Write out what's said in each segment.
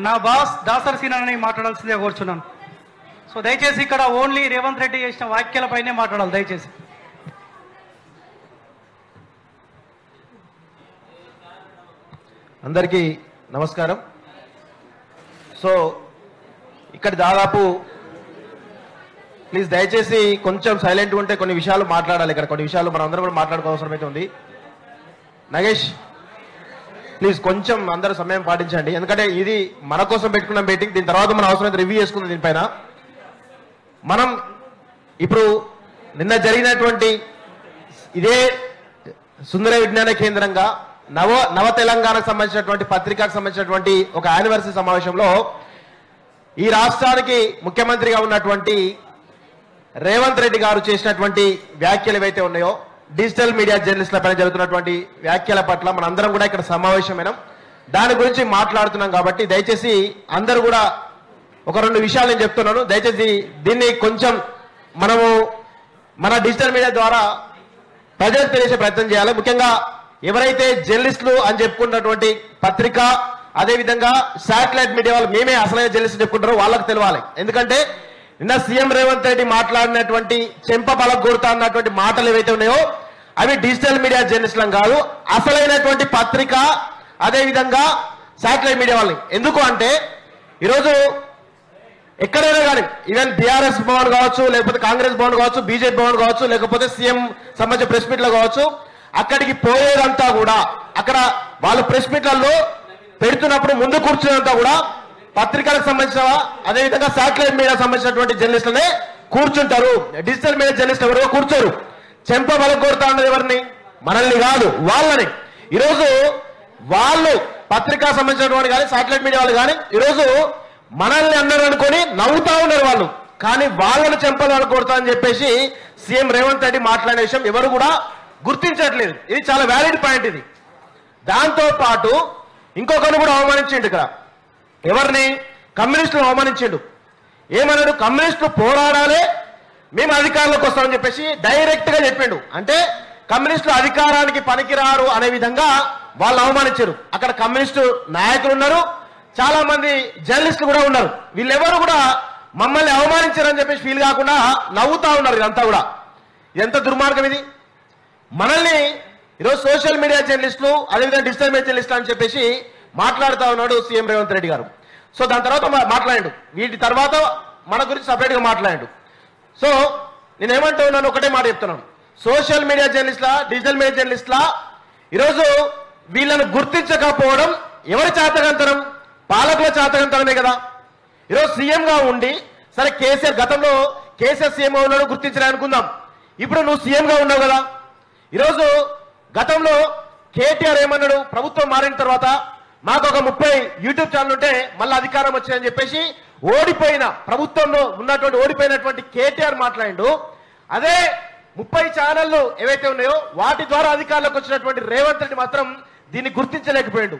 నా బాస్ దాసరి సీనని మాట్లాడాల్సిందే కోరుచున్నాను. సో దయచేసి ఇక్కడ ఓన్లీ రేవంత్ రెడ్డి చేసిన వ్యాఖ్యలపైనే మాట్లాడాలి దయచేసి. అందరికీ నమస్కారం. సో ఇక్కడ దాదాపు ప్లీజ్ దయచేసి కొంచెం సైలెంట్గా ఉంటే కొన్ని విషయాలు మాట్లాడాలి. ఇక్కడ కొన్ని విషయాలు మనం అందరం కూడా మాట్లాడుకోవాల్సిన అవసరం అయితే ఉంది. నగేష్ ప్లీజ్ కొంచెం అందరూ సమయం పాటించండి, ఎందుకంటే ఇది మన కోసం పెట్టుకున్న మీటింగ్. దీని తర్వాత మనం అవసరమైతే రివ్యూ చేసుకుందాం. దీనిపైన మనం ఇప్పుడు నిన్న జరిగినటువంటి ఇదే సుందర విజ్ఞాన కేంద్రంగా నవ తెలంగాణకు సంబంధించినటువంటి పత్రికకు సంబంధించినటువంటి ఒక యానివర్సరీ సమావేశంలో ఈ రాష్ట్రానికి ముఖ్యమంత్రిగా ఉన్నటువంటి రేవంత్ రెడ్డి గారు చేసినటువంటి వ్యాఖ్యలు ఏవైతే ఉన్నాయో డిజిటల్ మీడియా జర్నలిస్టుల పైన జరుగుతున్నటువంటి వ్యాఖ్యల పట్ల మనందరం కూడా ఇక్కడ సమావేశమైనాం. దాని గురించి మాట్లాడుతున్నాం. కాబట్టి దయచేసి అందరూ కూడా ఒక రెండు విషయాలు నేను చెప్తున్నాను. దయచేసి దీన్ని కొంచెం మనము మన డిజిటల్ మీడియా ద్వారా ప్రజలకు తెలిసే ప్రయత్నం చేయాలి. ముఖ్యంగా ఎవరైతే జర్నలిస్టులు అని చెప్పుకున్నటువంటి పత్రిక, అదేవిధంగా శాటిలైట్ మీడియా వాళ్ళు మేమే అసలైన జర్నలిస్టులు చెప్పుకుంటారో వాళ్ళకి తెలవాలి. ఎందుకంటే నిన్న సీఎం రేవంత్ రెడ్డి మాట్లాడినటువంటి చెంప పలగొడతా అన్నటువంటి మాటలు ఏవైతే ఉన్నాయో అవి డిజిటల్ మీడియా జర్నలిస్టులం కాదు, అసలైనటువంటి పత్రిక అదేవిధంగా శాటిలైట్ మీడియా వాళ్ళని. ఎందుకు అంటే ఈరోజు ఎక్కడైనా కానీ ఈవెన్ బీఆర్ఎస్ భవన్ కావచ్చు, లేకపోతే కాంగ్రెస్ భవన్ కావచ్చు, బీజేపీ భవన్ కావచ్చు, లేకపోతే సీఎం సంబంధించిన ప్రెస్ మీట్లో కావచ్చు, అక్కడికి పోయేదంతా కూడా అక్కడ వాళ్ళు ప్రెస్ మీట్లలో పెడుతున్నప్పుడు ముందు కూర్చునేదంతా కూడా పత్రికలకు సంబంధించిన అదేవిధంగా శాటిలైట్ మీడియా సంబంధించినటువంటి జర్నలిస్టులనే కూర్చుంటారు. డిజిటల్ మీడియా జర్నలిస్టులు ఎవరో కూర్చోరు. చెంప బలకొడతా ఉన్నది ఎవరిని? మనల్ని కాదు, వాళ్ళని. ఈరోజు వాళ్ళు పత్రికా సంబంధించినటువంటి కానీ శాటిలైట్ మీడియా వాళ్ళు కానీ ఈరోజు మనల్ని అన్నారు అనుకొని నవ్వుతా ఉన్నారు వాళ్ళు. కానీ వాళ్ళను చెంపలు బలకొడతా అని చెప్పేసి సీఎం రేవంత్ రెడ్డి మాట్లాడిన విషయం ఎవరు కూడా గుర్తించట్లేదు. ఇది చాలా వ్యాలిడ్ పాయింట్. ఇది దాంతో పాటు ఇంకొకరిని కూడా అవమానించిండు. ఇక్కడ ఎవరిని? కమ్యూనిస్టులు అవమానించిండు. ఏమన్నాడు? కమ్యూనిస్టులు పోరాడాలి, మేము అధికారంలోకి వస్తామని చెప్పేసి డైరెక్ట్ గా చెప్పిండు. అంటే కమ్యూనిస్టులు అధికారానికి పనికిరారు అనే విధంగా వాళ్ళు అవమానించారు. అక్కడ కమ్యూనిస్టు నాయకులు ఉన్నారు, చాలా మంది జర్నలిస్టులు కూడా ఉన్నారు. వీళ్ళెవరు కూడా మమ్మల్ని అవమానించారని చెప్పేసి ఫీల్ కాకుండా నవ్వుతా ఉన్నారు. ఇదంతా కూడా ఎంత దుర్మార్గం ఇది! మనల్ని ఈరోజు సోషల్ మీడియా జర్నలిస్టులు అదేవిధంగా డిజిటల్ మీడియా జర్నలిస్టులు అని చెప్పేసి మాట్లాడుతూ ఉన్నాడు సీఎం రేవంత్ రెడ్డి గారు. సో దాని తర్వాత మాట్లాడాడు, వీటి తర్వాత మన గురించి సపరేట్గా మాట్లాడాడు. సో నేనేమంటూ ఉన్నాను, ఒకటే మాట చెప్తున్నాను. సోషల్ మీడియా జర్నలిస్టుల డిజిటల్ మీడియా జర్నలిస్టుల ఈరోజు వీళ్ళను గుర్తించకపోవడం ఎవరి చేతకంతరం? పాలకుల చేతకంతరమే కదా. ఈరోజు సీఎంగా ఉండి సరే కేసీఆర్ గతంలో కేసీఆర్ సీఎంగా ఉన్నాడు గుర్తించలే అనుకుందాం. ఇప్పుడు నువ్వు సీఎంగా ఉన్నావు కదా. ఈరోజు గతంలో కేటీఆర్ ఏమన్నాడు? ప్రభుత్వం మారిన తర్వాత మాకు ఒక 30 యూట్యూబ్ ఛానల్ ఉంటే మళ్ళీ అధికారం వచ్చిందని చెప్పేసి ఓడిపోయిన ప్రభుత్వంలో ఉన్నటువంటి ఓడిపోయినటువంటి కేటీఆర్ మాట్లాడిండు. అదే 30 ఛానళ్లు ఏవైతే ఉన్నాయో వాటి ద్వారా అధికారంలోకి వచ్చినటువంటి రేవంత్ రెడ్డి మాత్రం దీన్ని గుర్తించలేకపోయాడు.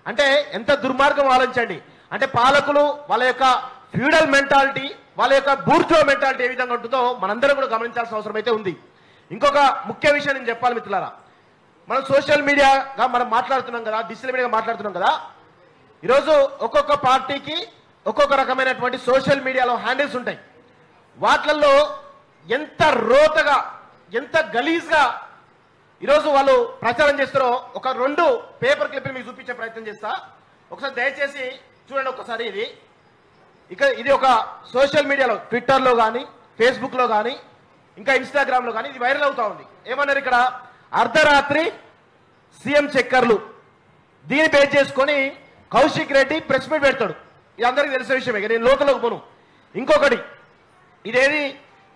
అంటే ఎంత దుర్మార్గం ఆలోచించండి. అంటే పాలకులు వాళ్ళ యొక్క ఫ్యూడల్ మెంటాలిటీ, వాళ్ళ యొక్క బూర్జో మెంటాలిటీ ఏ విధంగా ఉంటుందో మనందరం కూడా గమనించాల్సిన అవసరం అయితే ఉంది. ఇంకొక ముఖ్య విషయం నేను చెప్పాలి మిత్రులారా. మనం సోషల్ మీడియాగా మనం మాట్లాడుతున్నాం కదా, డిజిటల్ మీడియాగా మాట్లాడుతున్నాం కదా. ఈరోజు ఒక్కొక్క పార్టీకి ఒక్కొక్క రకమైనటువంటి సోషల్ మీడియాలో హ్యాండిల్స్ ఉంటాయి. వాటిల్లో ఎంత రోతగా ఎంత గలీజ్గా ఈరోజు వాళ్ళు ప్రచారం చేస్తారో ఒక 2 పేపర్ క్లిప్లు మీకు చూపించే ప్రయత్నం చేస్తా. ఒకసారి దయచేసి చూడండి. ఒకసారి ఇది ఒక సోషల్ మీడియాలో ట్విట్టర్లో కానీ ఫేస్బుక్లో కానీ ఇంకా ఇన్స్టాగ్రామ్లో కానీ ఇది వైరల్ అవుతా ఉంది. ఏమన్నారు ఇక్కడ? అర్ధరాత్రి సీఎం చక్కర్లు. దీన్ని బేస్ చేసుకొని కౌశిక్ రెడ్డి ప్రెస్ మీట్ పెడతాడు. ఇది అందరికీ తెలిసిన విషయమే, నేను లోకల్లోకి పోను. ఇంకొకటి ఇదేది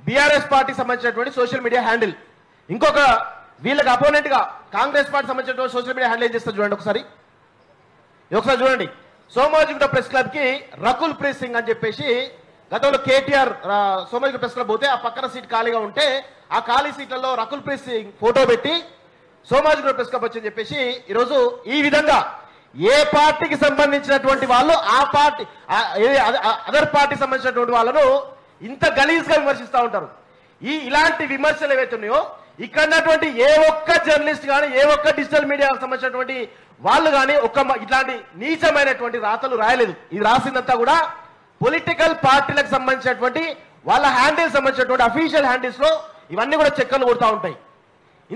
బీఆర్ఎస్ పార్టీకి సంబంధించినటువంటి సోషల్ మీడియా హ్యాండిల్. ఇంకొక వీళ్ళకి అపోనెంట్ గా కాంగ్రెస్ పార్టీ సంబంధించినటువంటి సోషల్ మీడియా హ్యాండిల్ ఏం చేస్తారు చూడండి. ఒకసారి చూడండి. సోమాజిగూడ ప్రెస్ క్లబ్ కి రకుల్ ప్రీత్ సింగ్ అని చెప్పేసి గతంలో కేటీఆర్ సోమాజిగూడ ప్రెస్ క్లబ్ పోతే ఆ పక్కన సీట్ ఖాళీగా ఉంటే ఆ ఖాళీ సీట్లలో రకుల్ ప్రీత్ సింగ్ ఫోటో పెట్టి సోమాజిగూడ ప్రెస్ క్లబ్ వచ్చని చెప్పేసి ఈరోజు ఈ విధంగా ఏ పార్టీకి సంబంధించినటువంటి వాళ్ళు ఆ పార్టీ అదర్ పార్టీకి సంబంధించినటువంటి వాళ్ళను ఇంత గలీజ్గా విమర్శిస్తూ ఉంటారు. ఇలాంటి విమర్శలు ఏవైతే ఉన్నాయో ఇక్కడ ఉన్నటువంటి ఏ ఒక్క జర్నలిస్ట్ కానీ ఏ ఒక్క డిజిటల్ మీడియాకు సంబంధించినటువంటి వాళ్ళు కానీ ఇట్లాంటి నీచమైనటువంటి రాతలు రాయలేదు. ఇది రాసిందంతా కూడా పొలిటికల్ పార్టీలకు సంబంధించినటువంటి వాళ్ళ హ్యాండిల్స్ సంబంధించినటువంటి అఫీషియల్ హ్యాండిల్స్ లో ఇవన్నీ కూడా చెక్కలు కొడుతూ ఉంటాయి.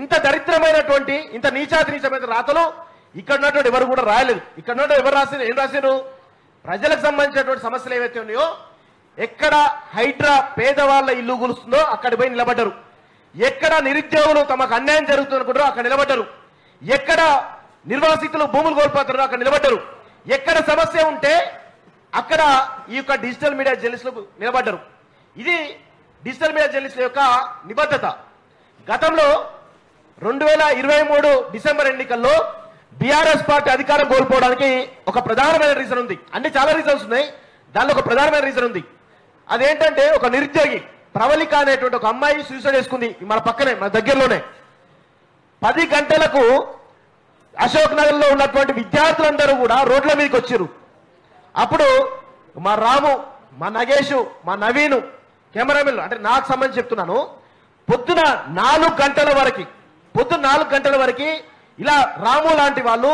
ఇంత దరిద్రమైనటువంటి ఇంత నీచమైన రాతలు ఇక్కడ ఉన్నటువంటి ఎవరు కూడా రాయలేదు. ఇక్కడ ఉన్నటువంటి ఎవరు రాసిన ఏం రాశారు? ప్రజలకు సంబంధించినటువంటి సమస్యలు ఏవైతే ఉన్నాయో ఎక్కడ హైడ్రా పేదవాళ్ళ ఇల్లు కూలుస్తుందో అక్కడ పోయి నిలబడ్డారు. ఎక్కడ నిరుద్యోగులు తమకు అన్యాయం జరుగుతుందనుకుంటారో అక్కడ నిలబడ్డారు. ఎక్కడ నిర్వాసితులు భూములు కోల్పోతారో అక్కడ నిలబడ్డారు. ఎక్కడ సమస్య ఉంటే అక్కడ ఈ యొక్క డిజిటల్ మీడియా జర్నలిస్టులు నిలబడ్డారు. ఇది డిజిటల్ మీడియా జర్నలిస్టుల యొక్క నిబద్ధత. గతంలో 2023 డిసెంబర్ ఎన్నికల్లో బీఆర్ఎస్ పార్టీ అధికారం కోల్పోవడానికి ఒక ప్రధానమైన రీజన్ ఉంది. అన్ని చాలా రీజన్స్ ఉన్నాయి, దానిలో ఒక ప్రధానమైన రీజన్ ఉంది. అదేంటంటే ఒక నిరుద్యోగి ప్రవళిక అనేటువంటి ఒక అమ్మాయి సూసైడ్ చేసుకుంది. మన పక్కనే, మన దగ్గరలోనే. 10 గంటలకు అశోక్ నగర్ లో ఉన్నటువంటి విద్యార్థులందరూ కూడా రోడ్ల మీదకి వచ్చారు. అప్పుడు మా రాము, మా నగేష్, మా నవీను కెమెరామెన్, అంటే నాకు సంబంధించి చెప్తున్నాను, పొద్దున 4 గంటల వరకు ఇలా రాము లాంటి వాళ్ళు,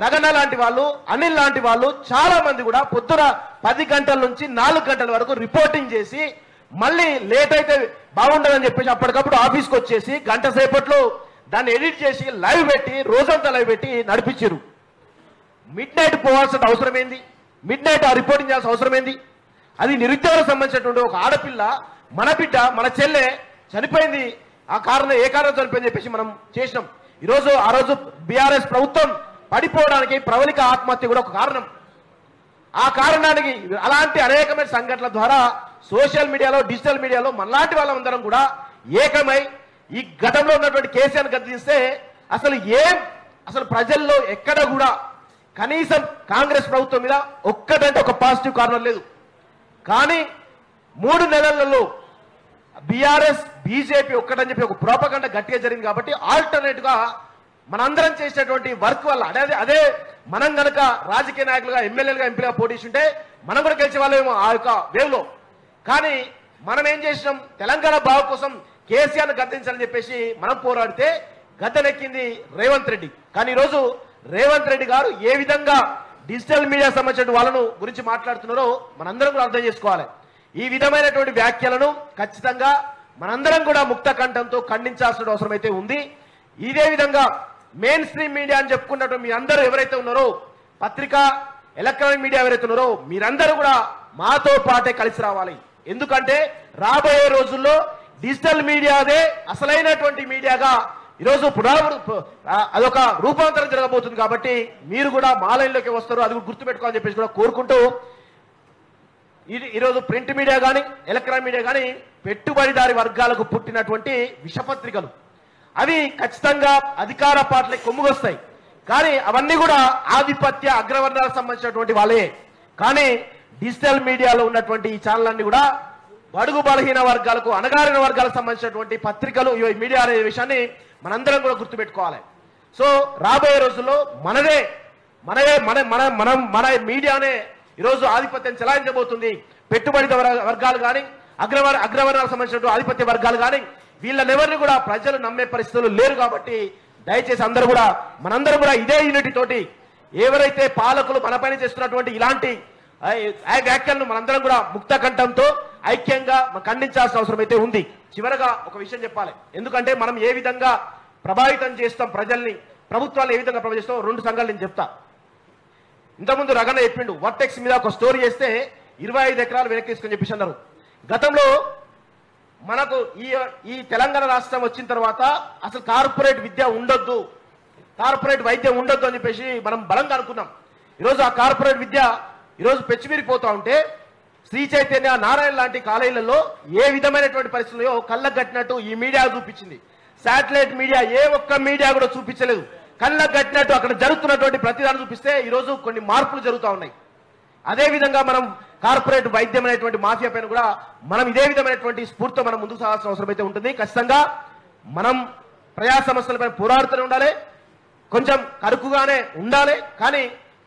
రగన లాంటి వాళ్ళు, అనిల్ లాంటి వాళ్ళు చాలా మంది కూడా పొద్దున 10 గంటల నుంచి 4 గంటల వరకు రిపోర్టింగ్ చేసి మళ్ళీ లేట్ అయితే బాగుండదని చెప్పేసి అప్పటికప్పుడు ఆఫీస్కి వచ్చేసి గంట సేపట్లో దాన్ని ఎడిట్ చేసి లైవ్ పెట్టి రోజంతా లైవ్ పెట్టి నడిపించారు. మిడ్ నైట్ పోవాల్సిన అవసరం ఏంది? మిడ్ నైట్ ఆ రిపోర్టింగ్ చేయాల్సిన అవసరం ఏంది? అది నిరుద్యోగులకు సంబంధించినటువంటి ఒక ఆడపిల్ల, మన బిడ్డ, మన చెల్లె చనిపోయింది. ఆ కారణం ఏ కారణం చనిపోయింది చెప్పేసి మనం చేసినాం. ఆ రోజు బీఆర్ఎస్ ప్రభుత్వం పడిపోవడానికి ప్రవళిక ఆత్మహత్య కూడా ఒక కారణం. ఆ కారణానికి అలాంటి అనేకమైన సంఘటనల ద్వారా సోషల్ మీడియాలో, డిజిటల్ మీడియాలో మనలాంటి వాళ్ళందరం కూడా ఏకమై ఈ గతంలో ఉన్నటువంటి కేసీఆర్ గద్దిస్తే అసలు ప్రజల్లో ఎక్కడ కూడా కనీసం కాంగ్రెస్ ప్రభుత్వం మీద ఒక్కటంటే ఒక పాజిటివ్ కారణం లేదు. కానీ 3 నెలలలో బీఆర్ఎస్, బీజేపీ ఒక్కటని చెప్పి ఒక ప్రోపగండ గట్టిగా జరిగింది. కాబట్టి ఆల్టర్నేట్ గా మనందరం చేసినటువంటి వర్క్ వల్ల అదే మనం గనక రాజకీయ నాయకులుగా, ఎమ్మెల్యేలుగా, ఎంపీలుగా పోటీస్తుంటే మనం కూడా గెలిచే వాళ్ళేమో ఆ యొక్క వేవ్ లో. కానీ మనం ఏం చేసినాం? తెలంగాణ బాగు కోసం కేసీఆర్ను గద్దించాలని చెప్పేసి మనం పోరాడితే గద్దెనెక్కింది రేవంత్ రెడ్డి. కానీ ఈరోజు రేవంత్ రెడ్డి గారు ఏ విధంగా డిజిటల్ మీడియా సంబంధించిన వాళ్ళను గురించి మాట్లాడుతున్నారో మనందరం కూడా అర్థం చేసుకోవాలి. ఈ విధమైనటువంటి వ్యాఖ్యలను ఖచ్చితంగా మనందరం కూడా ముక్త కంఠంతో ఖండించాల్సిన అవసరం అయితే ఉంది. ఇదే విధంగా మెయిన్ స్ట్రీమ్ మీడియా అని చెప్పుకున్నట్టు మీ అందరూ ఎవరైతే ఉన్నారో, పత్రికా, ఎలక్ట్రానిక్ మీడియా ఎవరైతే ఉన్నారో మీరందరూ కూడా మాతో పాటే కలిసి రావాలి. ఎందుకంటే రాబోయే రోజుల్లో డిజిటల్ మీడియాదే అసలైనటువంటి మీడియాగా ఈరోజు అదొక రూపాంతరం జరగబోతుంది. కాబట్టి మీరు కూడా మా లైన్లోకి వస్తారు, అది గుర్తుపెట్టుకోవాలని చెప్పేసి కూడా కోరుకుంటూ, ఈరోజు ప్రింట్ మీడియా కానీ ఎలక్ట్రానిక్ మీడియా కానీ పెట్టుబడిదారి వర్గాలకు పుట్టినటువంటి విషపత్రికలు. అవి ఖచ్చితంగా అధికార పార్టీలకు కొమ్ముగొస్తాయి. కానీ అవన్నీ కూడా ఆధిపత్య అగ్రవర్ణాలకు సంబంధించినటువంటి వాళ్ళే. కానీ డిజిటల్ మీడియాలో ఉన్నటువంటి ఈ ఛానల్ అన్ని కూడా బడుగు బలహీన వర్గాలకు, అణగారిన వర్గాలకు సంబంధించినటువంటి పత్రికలు, ఈ మీడియా అనే విషయాన్ని మనందరం కూడా గుర్తుపెట్టుకోవాలి. సో రాబోయే రోజుల్లో మన మీడియానే ఈరోజు ఆధిపత్యం చెలాయించబోతుంది. పెట్టుబడి వర్గాలు కానీ, అగ్రవర్ణాలకు సంబంధించిన ఆధిపత్య వర్గాలు కానీ వీళ్ళనెవరిని కూడా ప్రజలు నమ్మే పరిస్థితులు లేరు. కాబట్టి దయచేసి మనందరూ కూడా ఇదే యూనిటీ తోటి ఎవరైతే పాలకులు మనపైన చేస్తున్నటువంటి ఇలాంటి వ్యాఖ్యలను మనందరం కూడా ముక్త కంఠంతో ఐక్యంగా ఖండించాల్సిన అవసరం అయితే ఉంది. చివరగా ఒక విషయం చెప్పాలి. ఎందుకంటే మనం ఏ విధంగా ప్రభావితం చేస్తాం ప్రజల్ని, ప్రభుత్వాలు ఏ విధంగా ప్రభావితం చేస్తాం 2 సంఘాలు నేను చెప్తా. ఇంతకుముందు రగన చెప్పిండు, వర్టెక్స్ మీద ఒక స్టోరీ చేస్తే 25 ఎకరాలు వెనక్కి తీసుకొని చెప్పేసి అన్నారు. గతంలో మనకు ఈ తెలంగాణ రాష్ట్రం వచ్చిన తర్వాత అసలు కార్పొరేట్ విద్య ఉండొద్దు, కార్పొరేట్ వైద్యం ఉండొద్దు అని చెప్పేసి మనం బలంగా అనుకున్నాం. ఈరోజు ఆ కార్పొరేట్ విద్య ఈరోజు పెచ్చిమిరిపోతా ఉంటే శ్రీ చైతన్య, నారాయణ లాంటి కాలేజీలలో ఏ విధమైనటువంటి పరిస్థితుల్లో కళ్ళకు కట్టినట్టు ఈ మీడియా చూపించింది. శాటిలైట్ మీడియా ఏ ఒక్క మీడియా కూడా చూపించలేదు. కళ్ళకు కట్టినట్టు అక్కడ జరుగుతున్నటువంటి ప్రతిదాన్ని చూపిస్తే ఈరోజు కొన్ని మార్పులు జరుగుతూ ఉన్నాయి. అదేవిధంగా మనం కార్పొరేట్ వైద్యం అనేటువంటి మాఫియా పైన కూడా మనం ఇదే విధమైనటువంటి స్ఫూర్తితో మనం ముందుకు సాగాల్సిన అవసరం అయితే ఉంటుంది. ఖచ్చితంగా మనం ప్రజా సమస్యలపై పోరాడుతూనే ఉండాలి, కొంచెం కరుకుగానే ఉండాలి. కానీ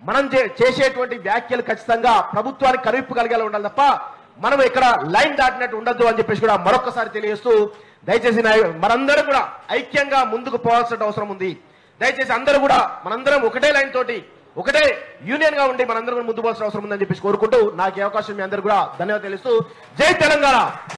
మనం చేసేటువంటి వ్యాఖ్యలు ఖచ్చితంగా ప్రభుత్వానికి కరివిప్పు కలిగేలా ఉండాలి తప్ప మనం ఇక్కడ లైన్ దాటినట్టు ఉండద్దు అని చెప్పేసి కూడా మరొకసారి తెలియజేస్తూ దయచేసి మనందరం కూడా ఐక్యంగా ముందుకు పోవాల్సిన అవసరం ఉంది. దయచేసి అందరూ కూడా మనందరం ఒకటే లైన్ తోటి ఒకటే యూనియన్ గా ఉండి మనందరం ముందుకు పోవాల్సిన అవసరం ఉందని చెప్పేసి కోరుకుంటూ నాకు ఈ అవకాశం మీ అందరూ కూడా ధన్యవాదాలు తెలుస్తూ జై తెలంగాణ.